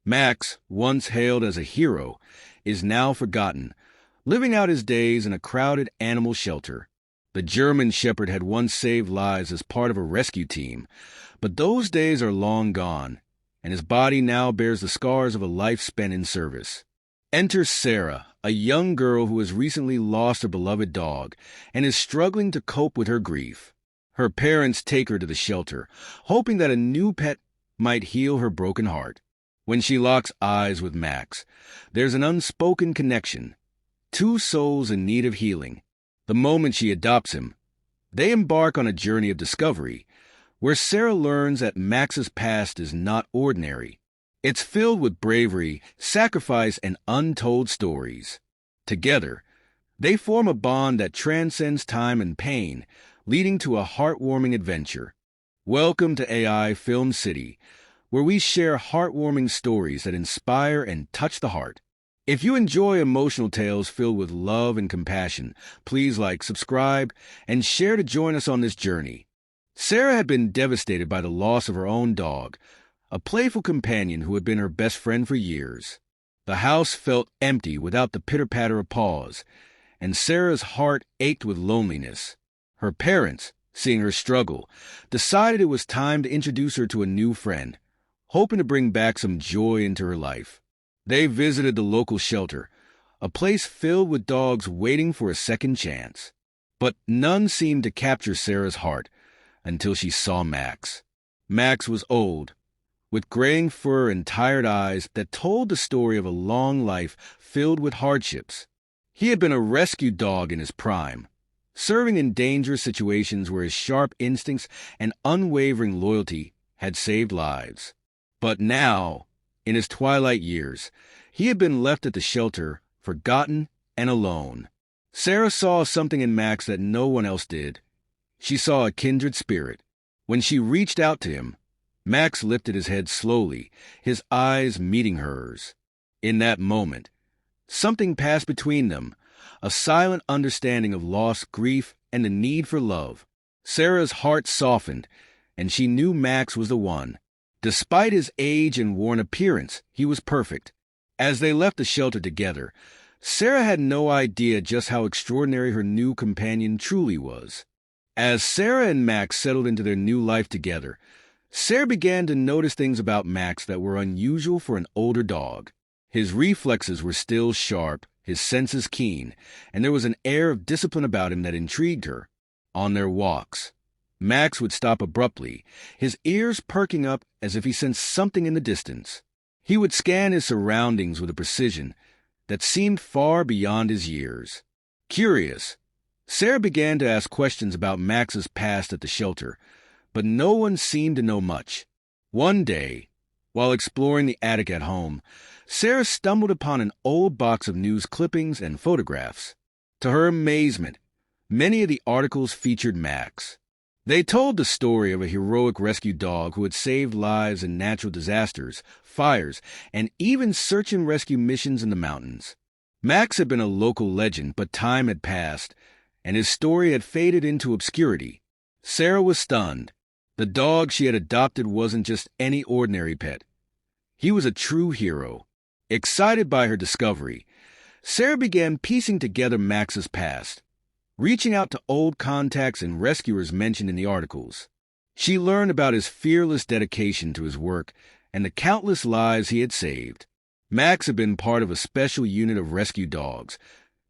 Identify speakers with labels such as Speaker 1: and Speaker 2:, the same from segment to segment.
Speaker 1: Max, once hailed as a hero, is now forgotten, living out his days in a crowded animal shelter. The German Shepherd had once saved lives as part of a rescue team, but those days are long gone, and his body now bears the scars of a life spent in service. Enter Sarah, a young girl who has recently lost her beloved dog and is struggling to cope with her grief. Her parents take her to the shelter, hoping that a new pet might heal her broken heart. When she locks eyes with Max, there's an unspoken connection. Two souls in need of healing. The moment she adopts him, they embark on a journey of discovery, where Sarah learns that Max's past is not ordinary. It's filled with bravery, sacrifice, and untold stories. Together, they form a bond that transcends time and pain, leading to a heartwarming adventure. Welcome to AI Film City, where we share heartwarming stories that inspire and touch the heart. If you enjoy emotional tales filled with love and compassion, please like, subscribe, and share to join us on this journey. Sarah had been devastated by the loss of her own dog, a playful companion who had been her best friend for years. The house felt empty without the pitter-patter of paws, and Sarah's heart ached with loneliness. Her parents, seeing her struggle, decided it was time to introduce her to a new friend, hoping to bring back some joy into her life. They visited the local shelter, a place filled with dogs waiting for a second chance. But none seemed to capture Sarah's heart until she saw Max. Max was old, with graying fur and tired eyes that told the story of a long life filled with hardships. He had been a rescue dog in his prime, serving in dangerous situations where his sharp instincts and unwavering loyalty had saved lives. But now, in his twilight years, he had been left at the shelter, forgotten and alone. Sarah saw something in Max that no one else did. She saw a kindred spirit. When she reached out to him, Max lifted his head slowly, his eyes meeting hers. In that moment, something passed between them, a silent understanding of loss, grief, and the need for love. Sarah's heart softened, and she knew Max was the one. Despite his age and worn appearance, he was perfect. As they left the shelter together, Sarah had no idea just how extraordinary her new companion truly was. As Sarah and Max settled into their new life together, Sarah began to notice things about Max that were unusual for an older dog. His reflexes were still sharp, his senses keen, and there was an air of discipline about him that intrigued her. On their walks, Max would stop abruptly, his ears perking up as if he sensed something in the distance. He would scan his surroundings with a precision that seemed far beyond his years. Curious, Sarah began to ask questions about Max's past at the shelter, but no one seemed to know much. One day, while exploring the attic at home, Sarah stumbled upon an old box of news clippings and photographs. To her amazement, many of the articles featured Max. They told the story of a heroic rescue dog who had saved lives in natural disasters, fires, and even search and rescue missions in the mountains. Max had been a local legend, but time had passed, and his story had faded into obscurity. Sarah was stunned. The dog she had adopted wasn't just any ordinary pet. He was a true hero. Excited by her discovery, Sarah began piecing together Max's past, reaching out to old contacts and rescuers mentioned in the articles. She learned about his fearless dedication to his work and the countless lives he had saved. Max had been part of a special unit of rescue dogs,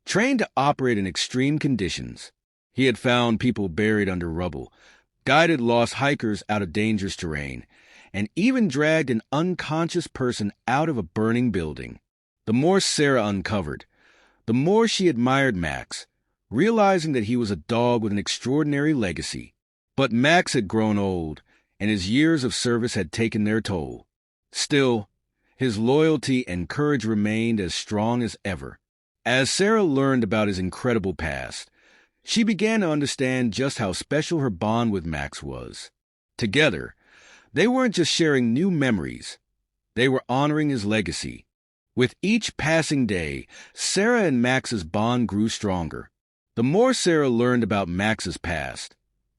Speaker 1: trained to operate in extreme conditions. He had found people buried under rubble, guided lost hikers out of dangerous terrain, and even dragged an unconscious person out of a burning building. The more Sarah uncovered, the more she admired Max, realizing that he was a dog with an extraordinary legacy. But Max had grown old, and his years of service had taken their toll. Still, his loyalty and courage remained as strong as ever. As Sarah learned about his incredible past, she began to understand just how special her bond with Max was. Together, they weren't just sharing new memories, they were honoring his legacy. With each passing day, Sarah and Max's bond grew stronger. The more Sarah learned about Max's past,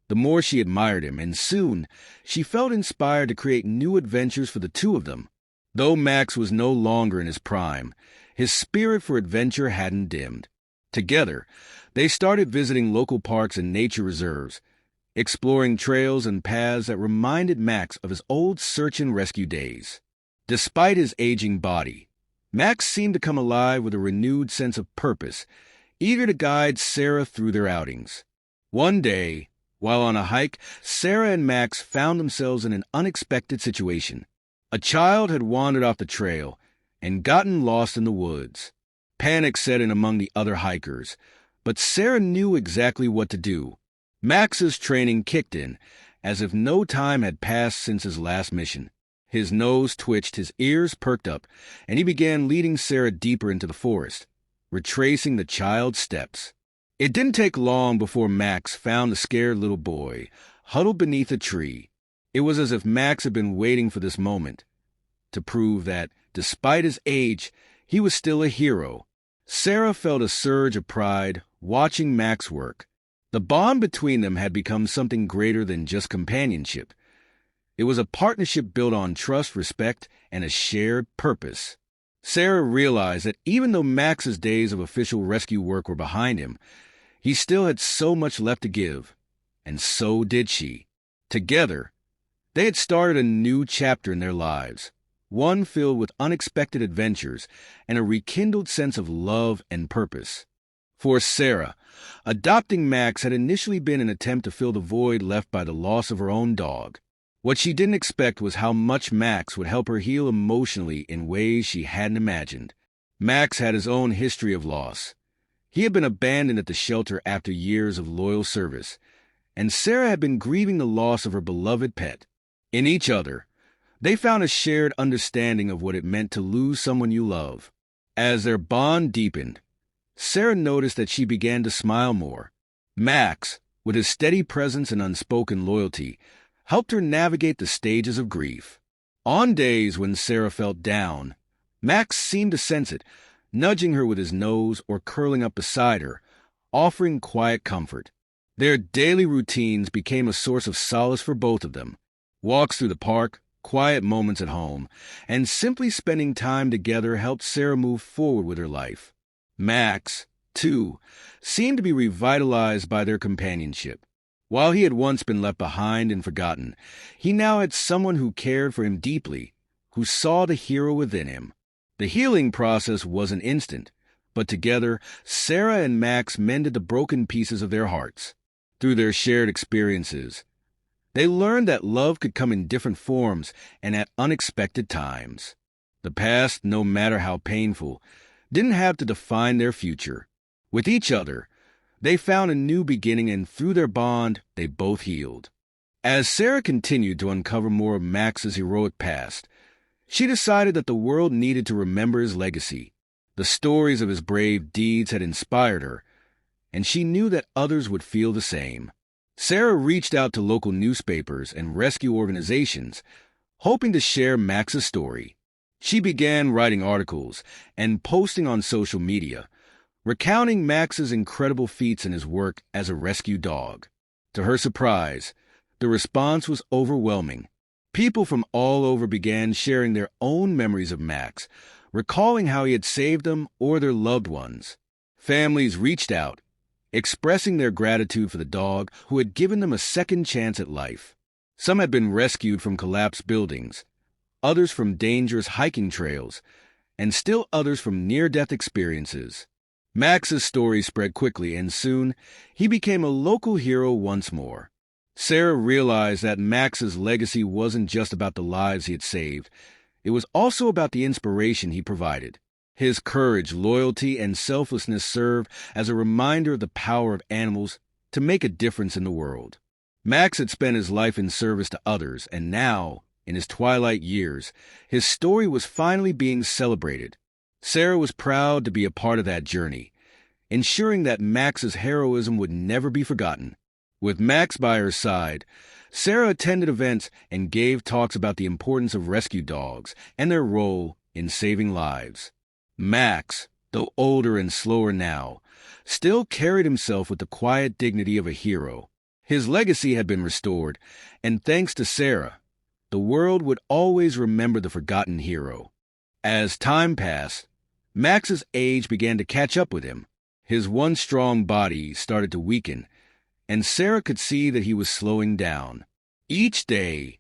Speaker 1: the more she admired him, and soon she felt inspired to create new adventures for the two of them. Though Max was no longer in his prime, his spirit for adventure hadn't dimmed. Together, they started visiting local parks and nature reserves, exploring trails and paths that reminded Max of his old search and rescue days. Despite his aging body, Max seemed to come alive with a renewed sense of purpose, eager to guide Sarah through their outings. One day, while on a hike, Sarah and Max found themselves in an unexpected situation. A child had wandered off the trail and gotten lost in the woods. Panic set in among the other hikers, but Sarah knew exactly what to do. Max's training kicked in, as if no time had passed since his last mission. His nose twitched, his ears perked up, and he began leading Sarah deeper into the forest, retracing the child's steps. It didn't take long before Max found the scared little boy, huddled beneath a tree. It was as if Max had been waiting for this moment, to prove that, despite his age, he was still a hero. Sarah felt a surge of pride watching Max work. The bond between them had become something greater than just companionship. It was a partnership built on trust, respect, and a shared purpose. Sarah realized that even though Max's days of official rescue work were behind him, he still had so much left to give, and so did she. Together, they had started a new chapter in their lives, one filled with unexpected adventures and a rekindled sense of love and purpose. For Sarah, adopting Max had initially been an attempt to fill the void left by the loss of her own dog. What she didn't expect was how much Max would help her heal emotionally in ways she hadn't imagined. Max had his own history of loss. He had been abandoned at the shelter after years of loyal service, and Sarah had been grieving the loss of her beloved pet. In each other, they found a shared understanding of what it meant to lose someone you love. As their bond deepened, Sarah noticed that she began to smile more. Max, with his steady presence and unspoken loyalty, helped her navigate the stages of grief. On days when Sarah felt down, Max seemed to sense it, nudging her with his nose or curling up beside her, offering quiet comfort. Their daily routines became a source of solace for both of them. Walks through the park, quiet moments at home, and simply spending time together helped Sarah move forward with her life. Max, too, seemed to be revitalized by their companionship. While he had once been left behind and forgotten, he now had someone who cared for him deeply, who saw the hero within him. The healing process wasn't instant, but together, Sarah and Max mended the broken pieces of their hearts. Through their shared experiences, they learned that love could come in different forms and at unexpected times. The past, no matter how painful, didn't have to define their future. With each other, they found a new beginning, and through their bond, they both healed. As Sarah continued to uncover more of Max's heroic past, she decided that the world needed to remember his legacy. The stories of his brave deeds had inspired her, and she knew that others would feel the same. Sarah reached out to local newspapers and rescue organizations, hoping to share Max's story. She began writing articles and posting on social media, recounting Max's incredible feats in his work as a rescue dog. To her surprise, the response was overwhelming. People from all over began sharing their own memories of Max, recalling how he had saved them or their loved ones. Families reached out, expressing their gratitude for the dog who had given them a second chance at life. Some had been rescued from collapsed buildings, others from dangerous hiking trails, and still others from near-death experiences. Max's story spread quickly, and soon he became a local hero once more. Sarah realized that Max's legacy wasn't just about the lives he had saved. It was also about the inspiration he provided. His courage, loyalty, and selflessness serve as a reminder of the power of animals to make a difference in the world. Max had spent his life in service to others, and now, in his twilight years, his story was finally being celebrated. Sarah was proud to be a part of that journey, ensuring that Max's heroism would never be forgotten. With Max by her side, Sarah attended events and gave talks about the importance of rescue dogs and their role in saving lives. Max, though older and slower now, still carried himself with the quiet dignity of a hero. His legacy had been restored, and thanks to Sarah, the world would always remember the forgotten hero. As time passed, Max's age began to catch up with him. His once strong body started to weaken, and Sarah could see that he was slowing down. Each day,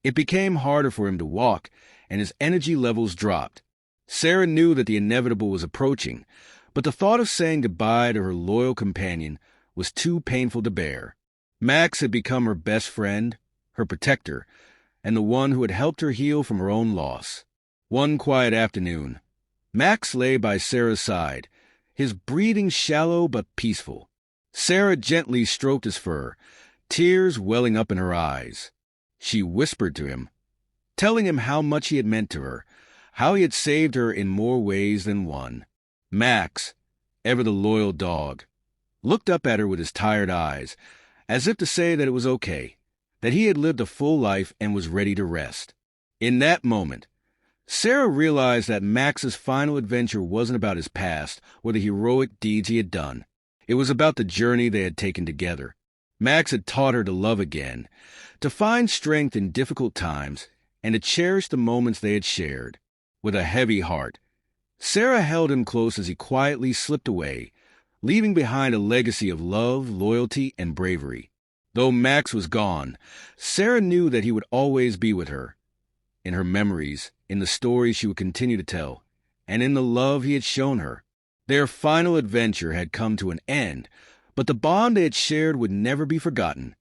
Speaker 1: it became harder for him to walk, and his energy levels dropped. Sarah knew that the inevitable was approaching, but the thought of saying goodbye to her loyal companion was too painful to bear. Max had become her best friend, her protector, and the one who had helped her heal from her own loss. One quiet afternoon, Max lay by Sarah's side, his breathing shallow but peaceful. Sarah gently stroked his fur, tears welling up in her eyes. She whispered to him, telling him how much he had meant to her, how he had saved her in more ways than one. Max, ever the loyal dog, looked up at her with his tired eyes, as if to say that it was okay, that he had lived a full life and was ready to rest. In that moment, Sarah realized that Max's final adventure wasn't about his past or the heroic deeds he had done. It was about the journey they had taken together. Max had taught her to love again, to find strength in difficult times, and to cherish the moments they had shared. With a heavy heart, Sarah held him close as he quietly slipped away, leaving behind a legacy of love, loyalty, and bravery. Though Max was gone, Sarah knew that he would always be with her, in her memories, in the stories she would continue to tell, and in the love he had shown her. Their final adventure had come to an end, but the bond they had shared would never be forgotten.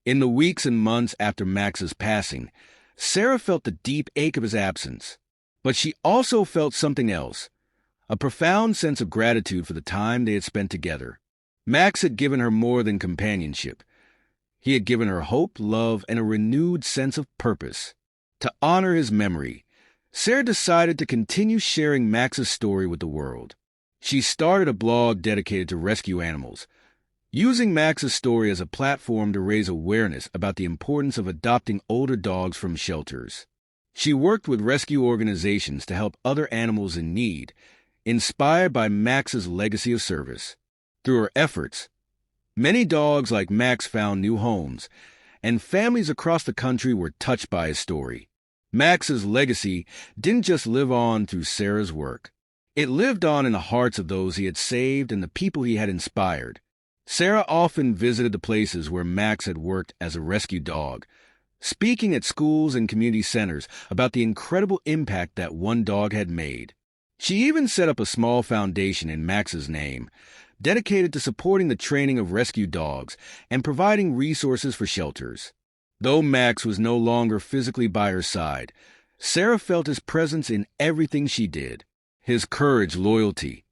Speaker 1: In the weeks and months after Max's passing, Sarah felt the deep ache of his absence. But she also felt something else, a profound sense of gratitude for the time they had spent together. Max had given her more than companionship. He had given her hope, love, and a renewed sense of purpose. To honor his memory, Sarah decided to continue sharing Max's story with the world. She started a blog dedicated to rescue animals, using Max's story as a platform to raise awareness about the importance of adopting older dogs from shelters. She worked with rescue organizations to help other animals in need, inspired by Max's legacy of service. Through her efforts, many dogs like Max found new homes, and families across the country were touched by his story. Max's legacy didn't just live on through Sarah's work. It lived on in the hearts of those he had saved and the people he had inspired. Sarah often visited the places where Max had worked as a rescue dog, speaking at schools and community centers about the incredible impact that one dog had made. She even set up a small foundation in Max's name, dedicated to supporting the training of rescue dogs and providing resources for shelters. Though Max was no longer physically by her side, Sarah felt his presence in everything she did. His courage, loyalty,